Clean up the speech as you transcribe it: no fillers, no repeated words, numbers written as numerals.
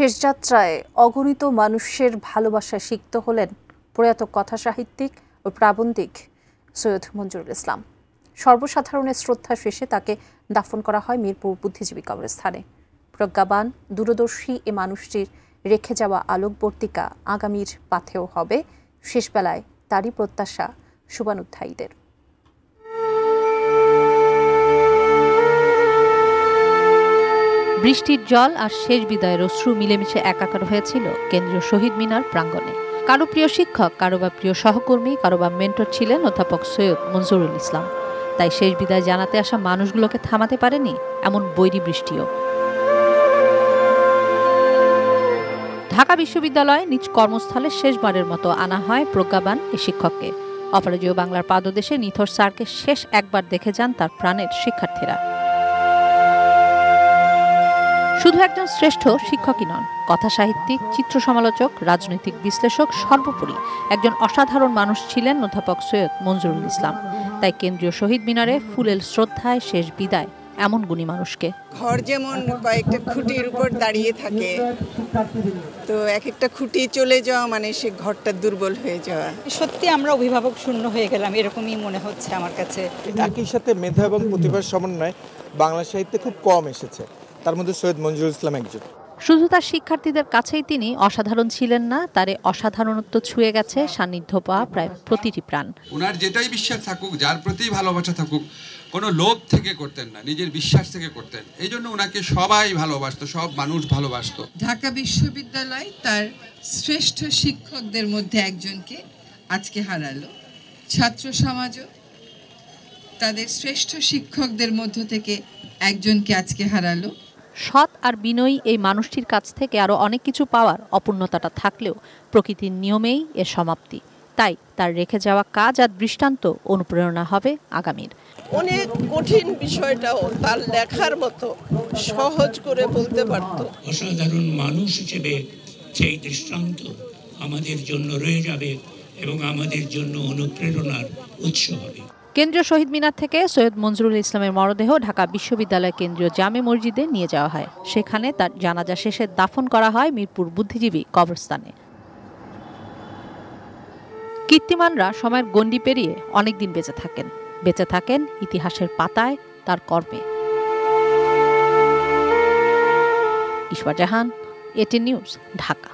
শেষ যাত্রায় অগণিত মানুষের ভালোবাসায় সিক্ত হলেন প্রয়াত কথাসাহিত্যিক ও প্রাবন্ধিক সৈয়দ মঞ্জুরুল ইসলাম। সর্বসাধারণের শ্রদ্ধা শেষে তাকে দাফন করা হয় মিরপুর বুদ্ধিজীবী কবরস্থানে। প্রজ্ঞাবান দূরদর্শী এ মানুষটির রেখে যাওয়া আলোকবর্তিকা আগামীর পাথেয় হবে শেষবেলায়, তারই প্রত্যাশা শুভানুধ্যায়ীদের। বৃষ্টির জল আর শেষ বিদায়ের অশ্রু মিলেমিশে একাকার হয়েছিল কেন্দ্রীয় শহীদ মিনার প্রাঙ্গণে। কারো প্রিয় শিক্ষক, কারো বা প্রিয় সহকর্মী, কারো বা মেন্টর ছিলেন অধ্যাপক সৈয়দ মঞ্জুরুল ইসলাম। তাই শেষ বিদায় জানাতে আসা মানুষগুলোকে থামাতে পারেনি এমন বৈরী বৃষ্টিও। ঢাকা বিশ্ববিদ্যালয়ে নিজ কর্মস্থলে শেষবারের মতো আনা হয় প্রজ্ঞাবান এ শিক্ষককে। অপরাজেয় বাংলার পাদদেশে নিথর স্যারকে শেষ একবার দেখে যান তার প্রাণের শিক্ষার্থীরা। শুধু একজন শ্রেষ্ঠ শিক্ষকই নন, কথাসাহিত্যিক, চিত্র সমালোচক, রাজনৈতিক বিশ্লেষক, সর্বোপরি একজন অসাধারণ মানুষ ছিলেন অধ্যাপক সৈয়দ মঞ্জুরুল ইসলাম। তাই কেন্দ্রীয় শহীদ মিনারে ফুলেল শ্রদ্ধায় শেষ বিদায় এমন গুণী মানুষকে। ঘর যেমন কয়েকটা খুঁটির উপর দাঁড়িয়ে থাকে, তো এক একটা খুঁটি চলে যাওয়া মানে সে ঘরটা দুর্বল হয়ে যাওয়া। সত্যি আমরা অভিভাবক শূন্য হয়ে গেলাম, এরকমই মনে হচ্ছে আমার কাছে। একই সাথে মেধা এবং প্রতিভার সমন্বয় বাংলা সাহিত্যে খুব কম এসেছে, তার মধ্যে সৈয়দ মঞ্জুরুল ইসলাম একজন। শুধু তার শিক্ষার্থীদের কাছেই তিনি অসাধারণ ছিলেন না, তার অসাধারণত্ব ছুঁয়ে গেছে সান্নিধ্য পাওয়া প্রায় প্রতিটি প্রাণ। ওনার যেটাই বিশ্বাস থাকুক, যার প্রতি ভালোবাসা থাকুক, কোনো লোভ থেকে করতেন না, নিজের বিশ্বাস থেকে করতেন। এই জন্য ওনাকে সবাই ভালোবাসতো, সব মানুষ ভালোবাসতো। ঢাকা বিশ্ববিদ্যালয় তার শ্রেষ্ঠ শিক্ষকদের মধ্যে একজনকে আজকে হারালো। ছাত্র সমাজও তাদের শ্রেষ্ঠ শিক্ষকদের মধ্য থেকে একজনকে আজকে হারালো। সৎ আর বিনয়ী এই মানুষটির কাছ থেকে আরো অনেক কিছু পাওয়ার অপূর্ণতাটা থাকলেও প্রকৃতির নিয়মেই এর সমাপ্তি। তাই তার রেখে যাওয়া কাজ আর দৃষ্টান্ত অনুপ্রেরণা হবে আগামীর। অনেক কঠিন বিষয়টাও তার লেখার মতো সহজ করে বলতে পারত। অসাধারণ মানুষ হিসেবে সেই দৃষ্টান্ত আমাদের জন্য রয়ে যাবে এবং আমাদের জন্য অনুপ্রেরণার উৎস হবে। কেন্দ্রীয় শহীদ মিনার থেকে সৈয়দ মঞ্জুরুল ইসলামের মরদেহ ঢাকা বিশ্ববিদ্যালয় কেন্দ্রীয় জামে মসজিদে নিয়ে যাওয়া হয়। সেখানে তার জানাজা শেষে দাফন করা হয় মিরপুর বুদ্ধিজীবী কবরস্থানে। কীর্তিমানরা সময়ের গণ্ডি পেরিয়ে অনেকদিন বেঁচে থাকেন ইতিহাসের পাতায় তার কর্মে। ইশওয়া জাহান, এটিএন নিউজ, ঢাকা।